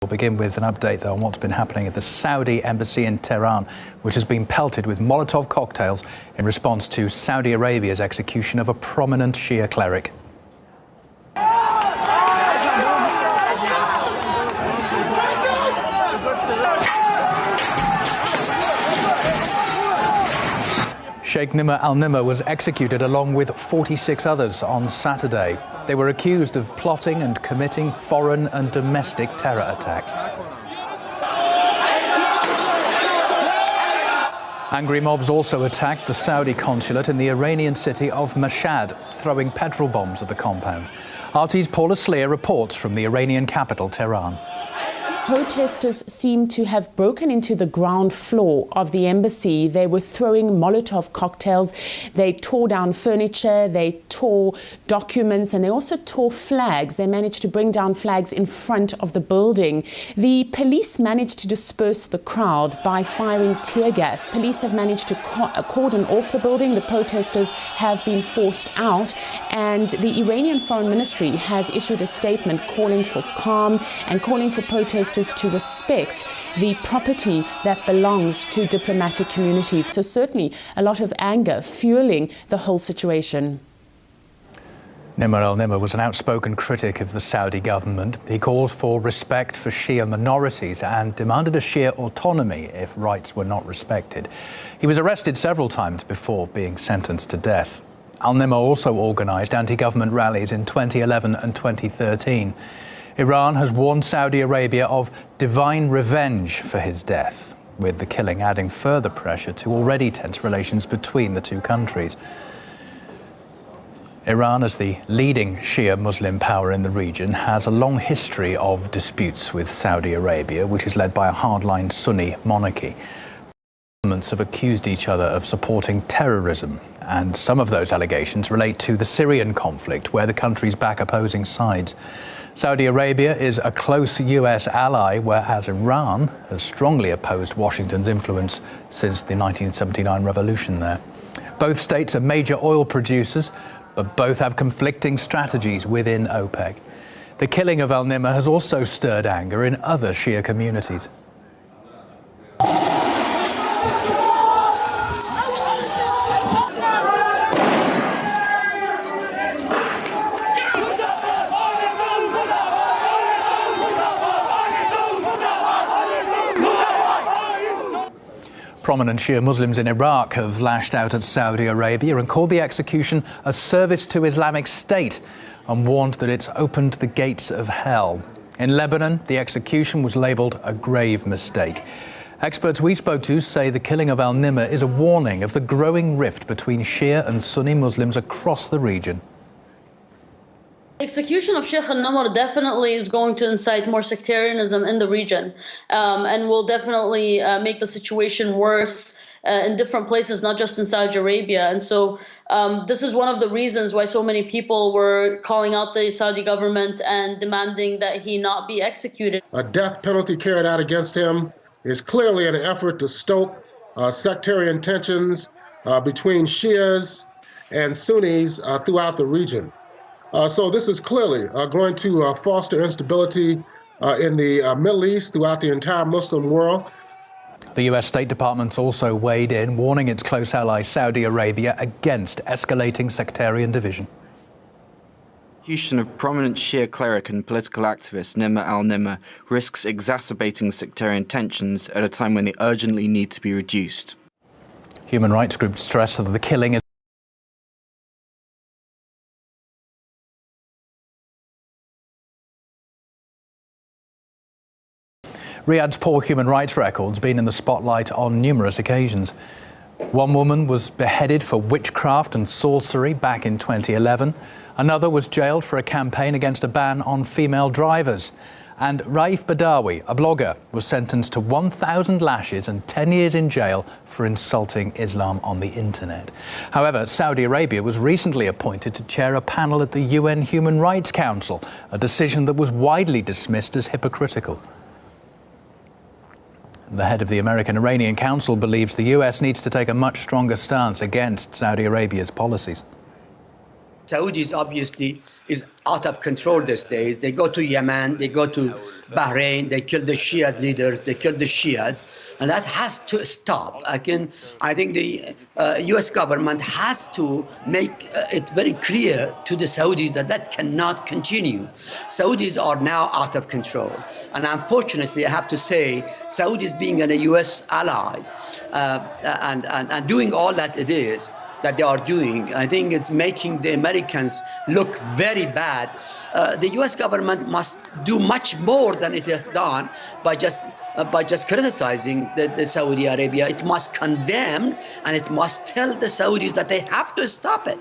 We'll begin with an update, though, on what's been happening at the Saudi embassy in Tehran, which has been pelted with Molotov cocktails in response to Saudi Arabia's execution of a prominent Shia cleric. Sheikh Nimr al Nimr was executed along with 46 others on Saturday. They were accused of plotting and committing foreign and domestic terror attacks. Angry mobs also attacked the Saudi consulate in the Iranian city of Mashhad, throwing petrol bombs at the compound. RT's Paula Sleer reports from the Iranian capital, Tehran. Protesters seem to have broken into the ground floor of the embassy. They were throwing Molotov cocktails. They tore down furniture, they tore documents, and they also tore flags. They managed to bring down flags in front of the building. The police managed to disperse the crowd by firing tear gas. Police have managed to cordon off the building. The protesters have been forced out, and the Iranian Foreign Ministry has issued a statement calling for calm and calling for protesters to respect the property that belongs to diplomatic communities. So certainly a lot of anger fueling the whole situation. Nimr al Nimr was an outspoken critic of the Saudi government. He called for respect for Shia minorities and demanded a Shia autonomy if rights were not respected. He was arrested several times before being sentenced to death. Al Nimr also organised anti-government rallies in 2011 and 2013. Iran has warned Saudi Arabia of divine revenge for his death, with the killing adding further pressure to already tense relations between the two countries. Iran, as the leading Shia Muslim power in the region, has a long history of disputes with Saudi Arabia, which is led by a hardline Sunni monarchy. Governments have accused each other of supporting terrorism, and some of those allegations relate to the Syrian conflict, where the countries back opposing sides. Saudi Arabia is a close US ally, whereas Iran has strongly opposed Washington's influence since the 1979 revolution there. Both states are major oil producers, but both have conflicting strategies within OPEC. The killing of al Nimr has also stirred anger in other Shia communities. Prominent Shia Muslims in Iraq have lashed out at Saudi Arabia and called the execution a service to Islamic State and warned that it's opened the gates of hell. In Lebanon, the execution was labelled a grave mistake. Experts we spoke to say the killing of al Nimr is a warning of the growing rift between Shia and Sunni Muslims across the region. The execution of Sheikh al Nimr definitely is going to incite more sectarianism in the region and will definitely make the situation worse in different places, not just in Saudi Arabia. And so this is one of the reasons why so many people were calling out the Saudi government and demanding that he not be executed. A death penalty carried out against him is clearly an effort to stoke sectarian tensions between Shias and Sunnis throughout the region. So this is clearly going to foster instability in the Middle East, throughout the entire Muslim world. The US State Department also weighed in, warning its close ally Saudi Arabia against escalating sectarian division. The execution of prominent Shia cleric and political activist Nimr al Nimr risks exacerbating sectarian tensions at a time when they urgently need to be reduced. Human rights groups stress that the killing is Riyadh's poor human rights record's been in the spotlight on numerous occasions. One woman was beheaded for witchcraft and sorcery back in 2011. Another was jailed for a campaign against a ban on female drivers. And Raif Badawi, a blogger, was sentenced to 1,000 lashes and 10 years in jail for insulting Islam on the internet. However, Saudi Arabia was recently appointed to chair a panel at the UN Human Rights Council, a decision that was widely dismissed as hypocritical. The head of the American-Iranian Council believes the US needs to take a much stronger stance against Saudi Arabia's policies. Saudis obviously is out of control these days. They go to Yemen, they go to Bahrain, they kill the Shia leaders, they kill the Shias, and that has to stop. I think the U.S. government has to make it very clear to the Saudis that that cannot continue. Saudis are now out of control. And unfortunately, I have to say, Saudis being a U.S. ally and doing all that it is, that they are doing, I think it's making the Americans look very bad. The U.S. government must do much more than it has done by just criticizing the Saudi Arabia. It must condemn and it must tell the Saudis that they have to stop it.